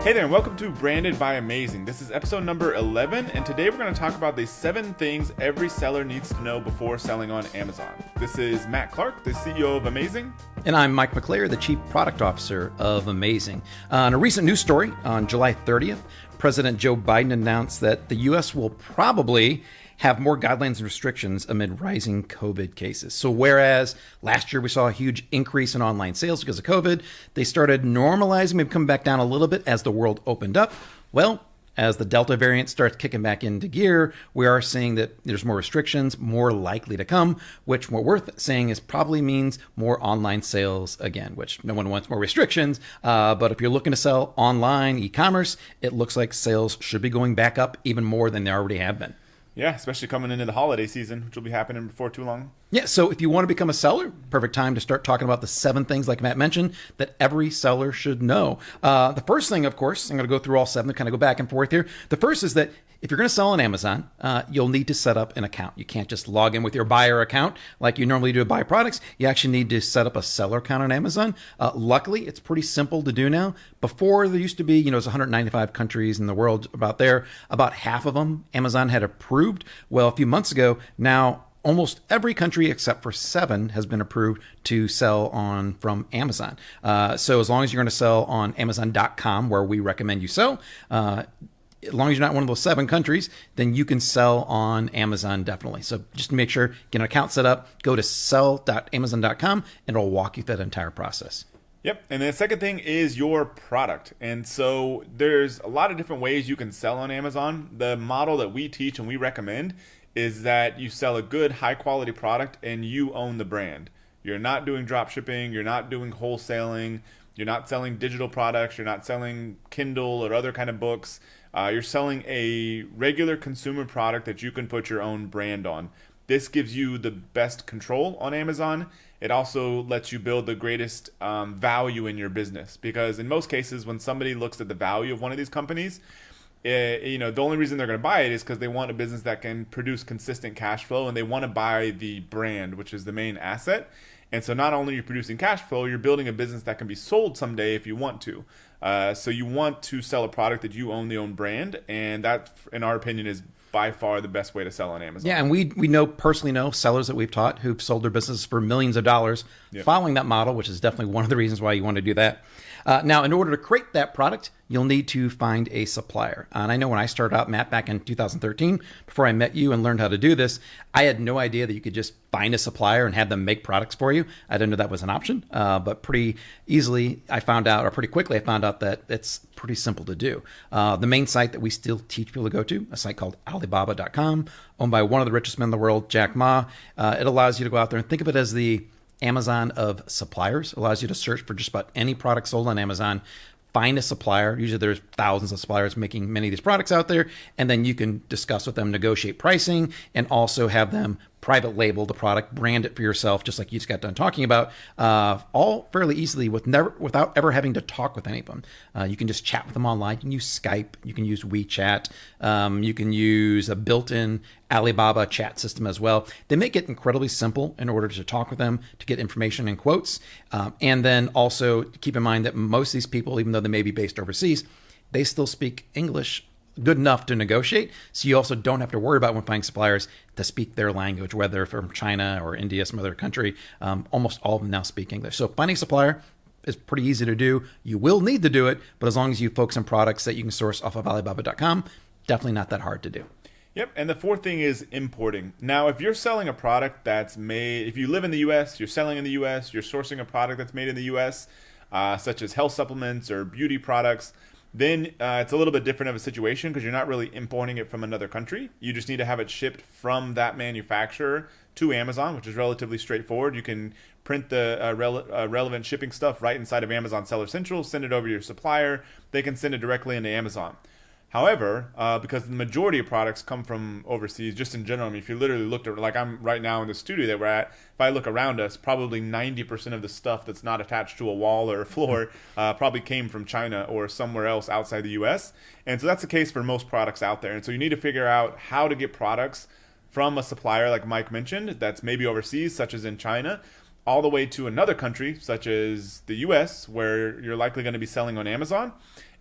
Hey there, and welcome to Branded by Amazing. This is episode number 11, and today we're going to talk about the 7 things every seller needs to know before selling on Amazon. This is Matt Clark, the CEO of Amazing. And I'm Mike McClare, the Chief Product Officer of Amazing. In a recent news story on July 30th, President Joe Biden announced that the U.S. will probably have more guidelines and restrictions amid rising COVID cases. So whereas last year we saw a huge increase in online sales because of COVID, they started normalizing, maybe coming back down a little bit as the world opened up. Well, as the Delta variant starts kicking back into gear, we are seeing that there's more restrictions, more likely to come, which what we're saying is probably means more online sales again, which no one wants more restrictions. But if you're looking to sell online e-commerce, it looks like sales should be going back up even more than they already have been. Yeah, especially coming into the holiday season, which will be happening before too long. Yeah, so if you want to become a seller, perfect time to start talking about the 7 things, like Matt mentioned, that every seller should know. The first thing, of course, I'm going to go through all 7 to kind of go back and forth here. The first is that if you're going to sell on Amazon, you'll need to set up an account. You can't just log in with your buyer account like you normally do to buy products. You actually need to set up a seller account on Amazon. Luckily, it's pretty simple to do now. Before, there used to be, there's 195 countries in the world about half of them Amazon had approved. Well, a few months ago, now almost every country except for 7 has been approved to sell on from Amazon. So as long as you're going to sell on Amazon.com, where we recommend you sell, as long as you're not one of those 7 countries, then you can sell on Amazon definitely. So just make sure, get an account set up, go to sell.amazon.com, and it'll walk you through that entire process. Yep, and the second thing is your product. And so there's a lot of different ways you can sell on Amazon. The model that we teach and we recommend is that you sell a good, high-quality product and you own the brand. You're not doing drop shipping, you're not doing wholesaling, you're not selling digital products, you're not selling Kindle or other kind of books. You're selling a regular consumer product that you can put your own brand on. This gives you the best control on Amazon. It also lets you build the greatest value in your business, because in most cases, when somebody looks at the value of one of these companies, the only reason they're going to buy it is because they want a business that can produce consistent cash flow, and they want to buy the brand, which is the main asset. And so not only are you producing cash flow, you're building a business that can be sold someday if you want to. So you want to sell a product that you own the own brand, and that, in our opinion, is by far the best way to sell on Amazon. Yeah, and we personally know sellers that we've taught who've sold their business for millions of dollars following that model, which is definitely one of the reasons why you want to do that. Now, in order to create that product, you'll need to find a supplier. And I know when I started out, Matt, back in 2013, before I met you and learned how to do this, I had no idea that you could just find a supplier and have them make products for you. I didn't know that was an option, but pretty quickly I found out that it's pretty simple to do. The main site that we still teach people to go to, a site called Alibaba.com, owned by one of the richest men in the world, Jack Ma. It allows you to go out there and think of it as the Amazon of suppliers. It allows you to search for just about any product sold on Amazon, find a supplier. Usually there's thousands of suppliers making many of these products out there, and then you can discuss with them, negotiate pricing, and also have them private label the product, brand it for yourself, just like you just got done talking about, all fairly easily without ever having to talk with any of them. You can just chat with them online. You can use Skype. You can use WeChat. You can use a built-in Alibaba chat system as well. They make it incredibly simple in order to talk with them, to get information and quotes. And then also keep in mind that most of these people, even though they may be based overseas, they still speak English good enough to negotiate. So you also don't have to worry about when finding suppliers to speak their language, whether from China or India, some other country. Almost all of them now speak English. So finding a supplier is pretty easy to do. You will need to do it, but as long as you focus on products that you can source off of Alibaba.com, definitely not that hard to do. Yep, and the fourth thing is importing. Now, if you're selling a product that's made, if you live in the U.S., you're selling in the U.S., you're sourcing a product that's made in the U.S., such as health supplements or beauty products, then it's a little bit different of a situation because you're not really importing it from another country. You just need to have it shipped from that manufacturer to Amazon, which is relatively straightforward. You can print the relevant shipping stuff right inside of Amazon Seller Central, send it over to your supplier. They can send it directly into Amazon. However, because the majority of products come from overseas, just in general, I mean, if you literally looked at, like I'm right now in the studio that we're at, if I look around us, probably 90% of the stuff that's not attached to a wall or a floor probably came from China or somewhere else outside the US. And so that's the case for most products out there. And so you need to figure out how to get products from a supplier, like Mike mentioned, that's maybe overseas, such as in China, all the way to another country, such as the US, where you're likely going to be selling on Amazon.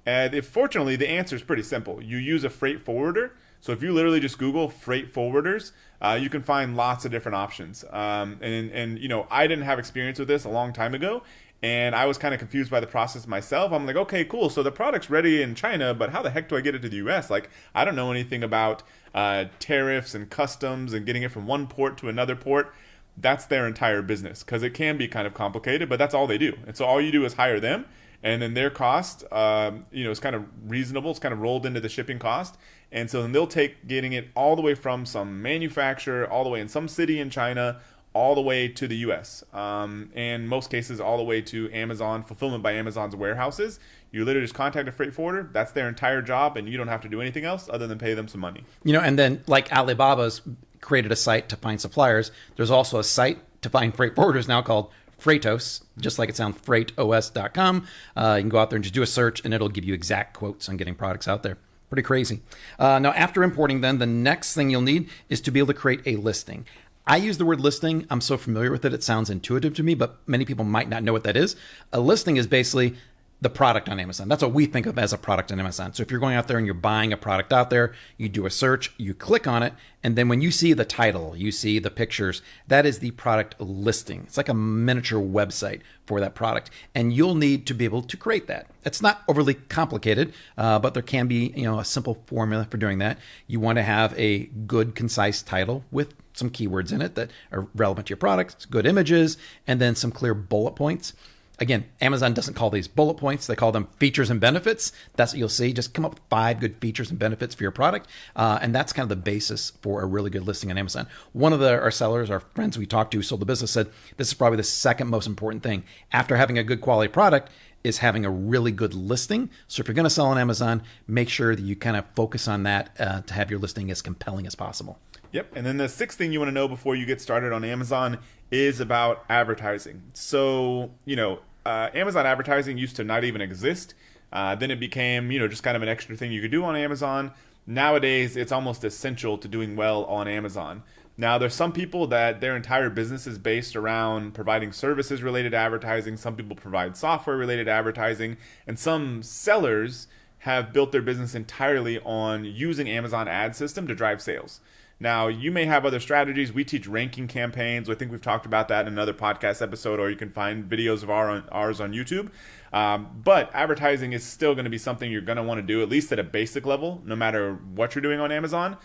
And fortunately, the answer is pretty simple. You use a freight forwarder. So if you literally just Google freight forwarders, you can find lots of different options. And you know, I didn't have experience with this a long time ago, and I was kind of confused by the process myself. I'm like, okay, cool. So the product's ready in China, but how the heck do I get it to the U.S.? Like, I don't know anything about tariffs and customs and getting it from one port to another port. That's their entire business, because it can be kind of complicated, but that's all they do. And so all you do is hire them, and then their cost, you know, is kind of reasonable. It's kind of rolled into the shipping cost. And so then they'll take getting it all the way from some manufacturer, all the way in some city in China, all the way to the U.S. And most cases all the way to Amazon, fulfillment by Amazon's warehouses. You literally just contact a freight forwarder. That's their entire job, and you don't have to do anything else other than pay them some money. You know, and then like Alibaba's created a site to find suppliers, there's also a site to find freight forwarders now called Freightos, just like it sounds, freightos.com. You can go out there and just do a search, and it'll give you exact quotes on getting products out there. Pretty crazy. Now, after importing, then the next thing you'll need is to be able to create a listing. I use the word listing. I'm so familiar with it. It sounds intuitive to me, but many people might not know what that is. A listing is basically the product on Amazon. That's what we think of as a product on Amazon. So if you're going out there and you're buying a product out there, you do a search, you click on it, and then when you see the title, you see the pictures, that is the product listing. It's like a miniature website for that product, and you'll need to be able to create that. It's not overly complicated, but there can be, you know, a simple formula for doing that. You want to have a good, concise title with some keywords in it that are relevant to your product, good images, and then some clear bullet points. Again, Amazon doesn't call these bullet points. They call them features and benefits. That's what you'll see. Just come up with 5 good features and benefits for your product. And that's kind of the basis for a really good listing on Amazon. One of our sellers, our friends we talked to who sold the business, said this is probably the second most important thing after having a good quality product is having a really good listing. So if you're going to sell on Amazon, make sure that you kind of focus on that to have your listing as compelling as possible. Yep. And then the sixth thing you want to know before you get started on Amazon is about advertising. So, you know, Amazon advertising used to not even exist. Then it became, you know, just kind of an extra thing you could do on Amazon. Nowadays, it's almost essential to doing well on Amazon. Now, there's some people that their entire business is based around providing services related to advertising. Some people provide software related advertising. And some sellers have built their business entirely on using Amazon ad system to drive sales. Now, you may have other strategies. We teach ranking campaigns. I think we've talked about that in another podcast episode, or you can find videos of ours on YouTube. But advertising is still going to be something you're going to want to do, at least at a basic level, no matter what you're doing on Amazon.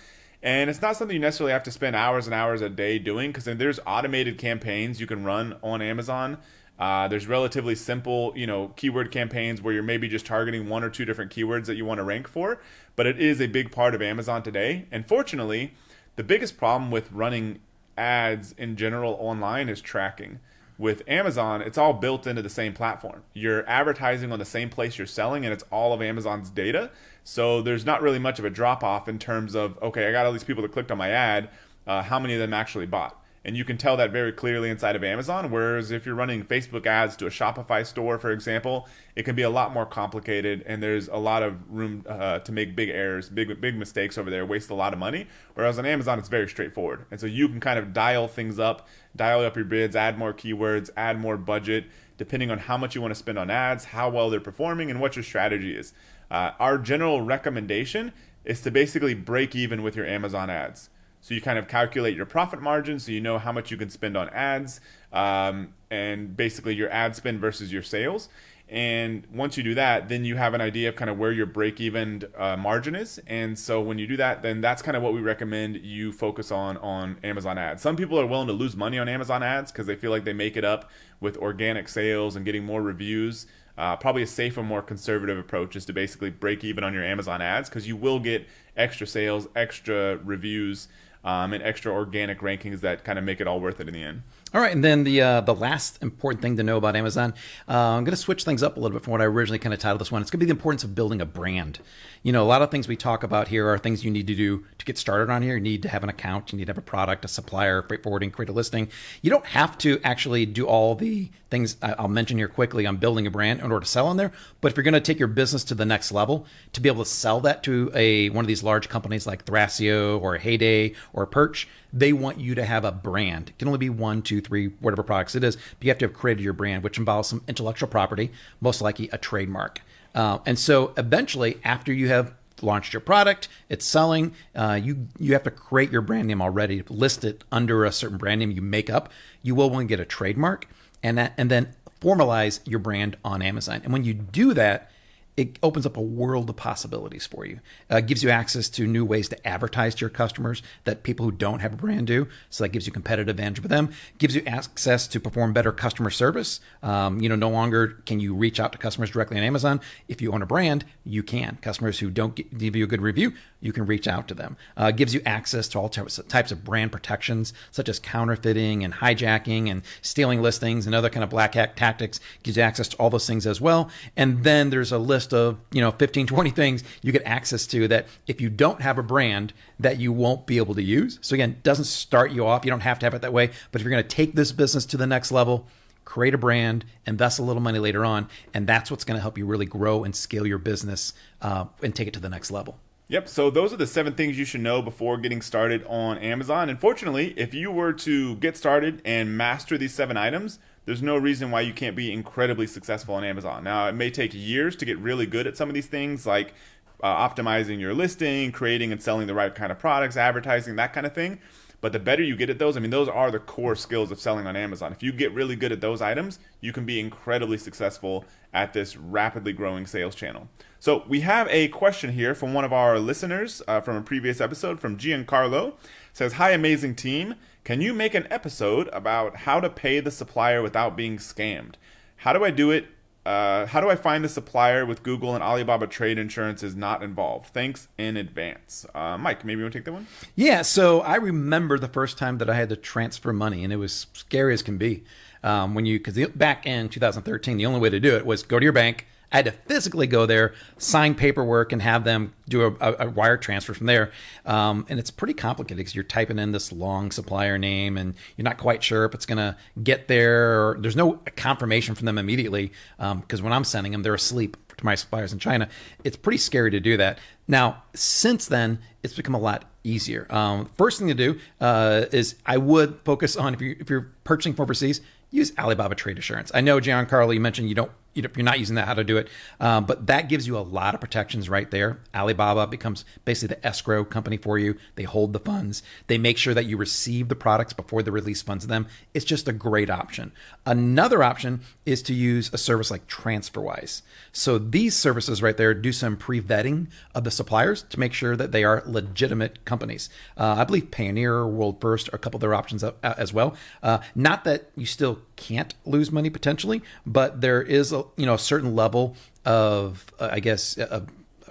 And it's not something you necessarily have to spend hours and hours a day doing, because there's automated campaigns you can run on Amazon. There's relatively simple, you know, keyword campaigns where you're maybe just targeting 1 or 2 different keywords that you want to rank for. But it is a big part of Amazon today. And fortunately, the biggest problem with running ads in general online is tracking. With Amazon, it's all built into the same platform. You're advertising on the same place you're selling, and it's all of Amazon's data. So there's not really much of a drop off in terms of, okay, I got all these people that clicked on my ad. How many of them actually bought? And you can tell that very clearly inside of Amazon. Whereas if you're running Facebook ads to a Shopify store, for example, it can be a lot more complicated, and there's a lot of room to make big errors, big mistakes over there, waste a lot of money. Whereas on Amazon, it's very straightforward. And so you can kind of dial things up, dial up your bids, add more keywords, add more budget, depending on how much you want to spend on ads, how well they're performing, and what your strategy is. Our general recommendation is to basically break even with your Amazon ads. So you kind of calculate your profit margin so you know how much you can spend on ads, and basically your ad spend versus your sales. And once you do that, then you have an idea of kind of where your break-even margin is. And so when you do that, then that's kind of what we recommend you focus on Amazon ads. Some people are willing to lose money on Amazon ads because they feel like they make it up with organic sales and getting more reviews. Probably a safer, more conservative approach is to basically break even on your Amazon ads, because you will get extra sales, extra reviews, and extra organic rankings that kind of make it all worth it in the end. All right, and then the last important thing to know about Amazon, I'm going to switch things up a little bit from what I originally kind of titled this one. It's going to be the importance of building a brand. You know, a lot of things we talk about here are things you need to do to get started on here. You need to have an account, you need to have a product, a supplier, freight forwarding, create a listing. You don't have to actually do all the things I'll mention here quickly on building a brand in order to sell on there. But if you're going to take your business to the next level, to be able to sell that to one of these large companies like Thrasio or Heyday or Perch, they want you to have a brand. It can only be 1, 2, 2, 3, whatever products it is. But you have to have created your brand, which involves some intellectual property, most likely a trademark. And so eventually, after you have launched your product, it's selling, you have to create your brand name already, list it under a certain brand name you make up. You will want to get a trademark and then formalize your brand on Amazon. And when you do that, it opens up a world of possibilities for you. Gives you access to new ways to advertise to your customers that people who don't have a brand do. So that gives you competitive advantage with them. Gives you access to perform better customer service. No longer can you reach out to customers directly on Amazon. If you own a brand, you can. Customers who don't give you a good review, you can reach out to them. Gives you access to all types of brand protections, such as counterfeiting and hijacking and stealing listings and other kind of black hat tactics. Gives you access to all those things as well. And then there's a list of 15, 20 things you get access to that if you don't have a brand that you won't be able to use. So again, it doesn't start you off. You don't have to have it that way. But if you're going to take this business to the next level, create a brand, invest a little money later on, and that's what's going to help you really grow and scale your business and take it to the next level. Yep. So those are the 7 things you should know before getting started on Amazon. And fortunately, if you were to get started and master these 7 items, there's no reason why you can't be incredibly successful on Amazon. Now, it may take years to get really good at some of these things, like optimizing your listing, creating and selling the right kind of products, advertising, that kind of thing. But the better you get at those, those are the core skills of selling on Amazon. If you get really good at those items, you can be incredibly successful at this rapidly growing sales channel. So we have a question here from one of our listeners from a previous episode from Giancarlo. It says, "Hi, amazing team. Can you make an episode about how to pay the supplier without being scammed? How do I do it? How do I find the supplier with Google and Alibaba trade insurance is not involved? Thanks in advance." Mike, maybe you want to take that one? Yeah, so I remember the first time that I had to transfer money, and it was scary as can be. Because back in 2013, the only way to do it was go to your bank. I had to physically go there, sign paperwork, and have them do a wire transfer from there. And it's pretty complicated because you're typing in this long supplier name and you're not quite sure if it's going to get there. Or there's no confirmation from them immediately because when I'm sending them, they're asleep to my suppliers in China. It's pretty scary to do that. Now, since then, it's become a lot easier. First thing to do is I would focus on, if you're purchasing from overseas, use Alibaba Trade Assurance. I know, Giancarlo, you mentioned if you're not using that, how to do it. But that gives you a lot of protections right there. Alibaba becomes basically the escrow company for you. They hold the funds. They make sure that you receive the products before they release funds to them. It's just a great option. Another option is to use a service like TransferWise. So these services right there do some pre-vetting of the suppliers to make sure that they are legitimate companies. I believe Payoneer or World First are a couple of their options as well. Not that you still can't lose money potentially, but there is a certain level of,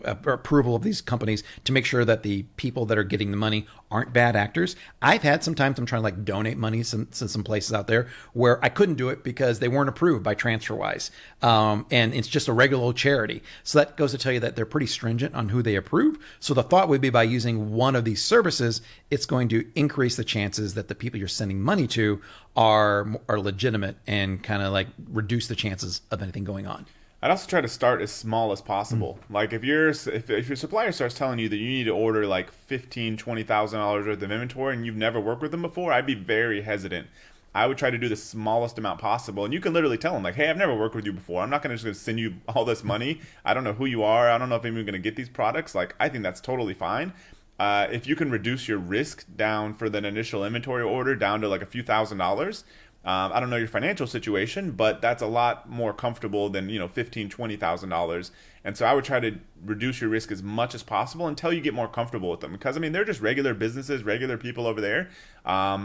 approval of these companies to make sure that the people that are getting the money aren't bad actors. I've had sometimes I'm trying to donate money to some places out there where I couldn't do it because they weren't approved by TransferWise. And it's just a regular old charity. So that goes to tell you that they're pretty stringent on who they approve. So the thought would be by using one of these services, it's going to increase the chances that the people you're sending money to are legitimate and kind of reduce the chances of anything going on. I'd also try to start as small as possible. Like if your supplier starts telling you that you need to order like $15,000-$20,000 worth of inventory and you've never worked with them before, I'd be very hesitant. I would try to do the smallest amount possible. And you can literally tell them hey, I've never worked with you before. I'm not just going to send you all this money. I don't know who you are. I don't know if I'm even going to get these products. I think that's totally fine. If you can reduce your risk down for that initial inventory order down to a few $1,000s, I don't know your financial situation, but that's a lot more comfortable than $15,000, $20,000. And so I would try to reduce your risk as much as possible until you get more comfortable with them. Because they're just regular businesses, regular people over there.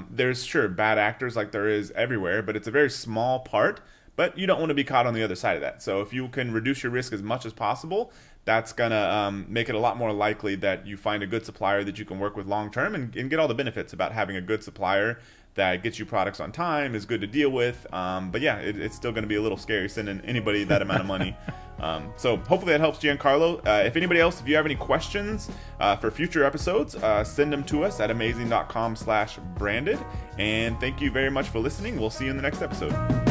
There's sure bad actors like there is everywhere, but it's a very small part. But you don't want to be caught on the other side of that. So if you can reduce your risk as much as possible, that's going to make it a lot more likely that you find a good supplier that you can work with long term and get all the benefits about having a good supplier that gets you products on time, is good to deal with. But yeah, it's still going to be a little scary sending anybody that amount of money. So hopefully that helps, Giancarlo. If anybody else, if you have any questions for future episodes, send them to us at Amazing.com/branded. And thank you very much for listening. We'll see you in the next episode.